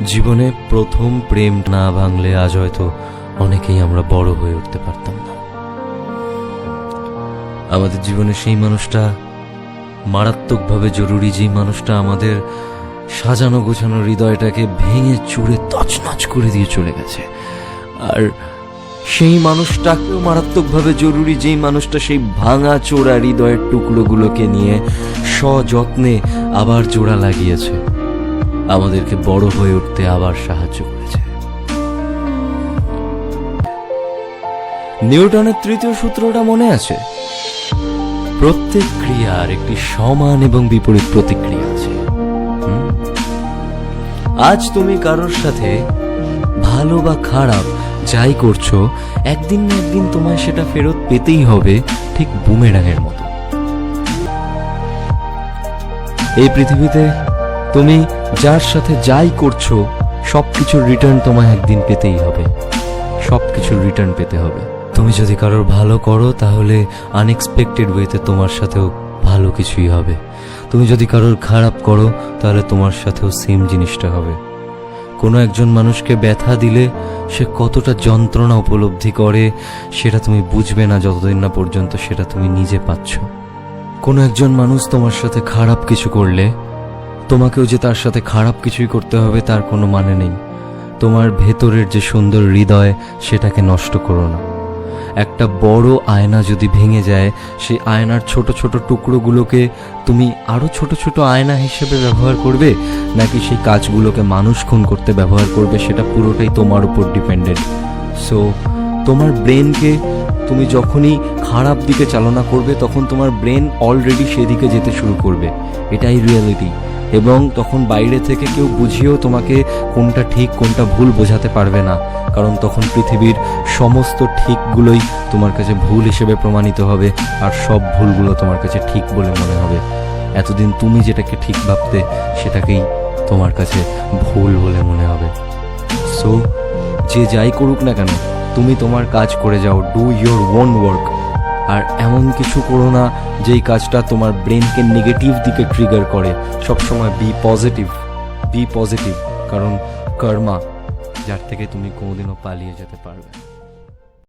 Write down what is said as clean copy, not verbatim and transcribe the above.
জীবনে প্রথম প্রেম না ভাঙলে আজ হয়তো অনেকেই আমরা বড় হয়ে উঠতে পারতাম না। আমাদের জীবনে সেই মানুষটা মারাত্মকভাবে জরুরি, যেই মানুষটা আমাদের সাজানো গোছানো হৃদয়টাকে ভেঙে চুরে তছনছ করে দিয়ে চলে গেছে। আর সেই মানুষটাকেও মারাত্মকভাবে জরুরি, যেই মানুষটা সেই ভাঙা চোরা হৃদয়ের টুকরোগুলোকে নিয়ে সযত্নে আবার জোড়া লাগিয়েছে, আমাদেরকে বড় হয়ে উঠতে আবার সাহায্য করেছে। নিউটনের তৃতীয় সূত্রটা মনে আছে? প্রত্যেক ক্রিয়ার একটি সমান এবং বিপরীত প্রতিক্রিয়া আছে। আজ তুমি কারোর সাথে ভালো বা খারাপ যাই করছো, একদিন না একদিন তোমায় সেটা ফেরত পেতেই হবে, ঠিক বুমেরাঙের মতো। এই পৃথিবীতে তুমি যার সাথে যাই করছো, সবকিছুর রিটার্ন তোমায় একদিন পেতেই হবে, সবকিছুর রিটার্ন পেতে হবে। তুমি যদি কারোর ভালো করো, তাহলে আনএক্সপেক্টেড ওয়েতে তোমার সাথেও ভালো কিছুই হবে। তুমি যদি কারোর খারাপ করো, তাহলে তোমার সাথেও সেম জিনিসটা হবে। কোনো একজন মানুষকে ব্যথা দিলে সে কতটা যন্ত্রণা উপলব্ধি করে, সেটা তুমি বুঝবে না যতদিন না পর্যন্ত সেটা তুমি নিজে পাচ্ছ। কোনো একজন মানুষ তোমার সাথে খারাপ কিছু করলে, তোমাকেও যে তার সাথে খারাপ কিছুই করতে হবে তার কোনো মানে নেই। তোমার ভেতরের যে সুন্দর হৃদয়, সেটাকে নষ্ট করো না। একটা বড় আয়না যদি ভেঙে যায়, সেই আয়নার ছোট ছোট টুকরোগুলোকে তুমি আরো ছোট ছোট আয়না হিসেবে ব্যবহার করবে, নাকি সেই কাজগুলোকে মানুষ খুন করতে ব্যবহার করবে, সেটা পুরোটাই তোমার উপর ডিপেন্ডেন্ট। সো তোমার ব্রেনকে তুমি যখনই খারাপ দিকে চালনা করবে, তখন তোমার ব্রেন অলরেডি সেদিকে যেতে শুরু করবে। এটাই রিয়েলিটি। এবং তখন বাইরে থেকে কেউ বুঝিয়েও তোমাকে কোনটা ঠিক কোনটা ভুল বোঝাতে পারবে না, কারণ তখন পৃথিবীর সমস্ত ঠিকগুলোই তোমার কাছে ভুল হিসেবে প্রমাণিত হবে, আর সব ভুলগুলো তোমার কাছে ঠিক বলে মনে হবে। এতদিন তুমি যেটাকে ঠিক ভাবতে, সেটাকেই তোমার কাছে ভুল বলে মনে হবে। সো যে যাই করুক না কেন, তুমি তোমার কাজ করে যাও, ডু ইয়োর ওন ওয়ার্ক। আর এমন কিছু করো না যেই কাজটা তোমার ব্রেনকে নেগেটিভ দিকে ট্রিগার করে। সবসময় বি পজিটিভ, কারণ কর্মা, যার থেকে তুমি কোনোদিনও পালিয়ে যেতে পারবে না।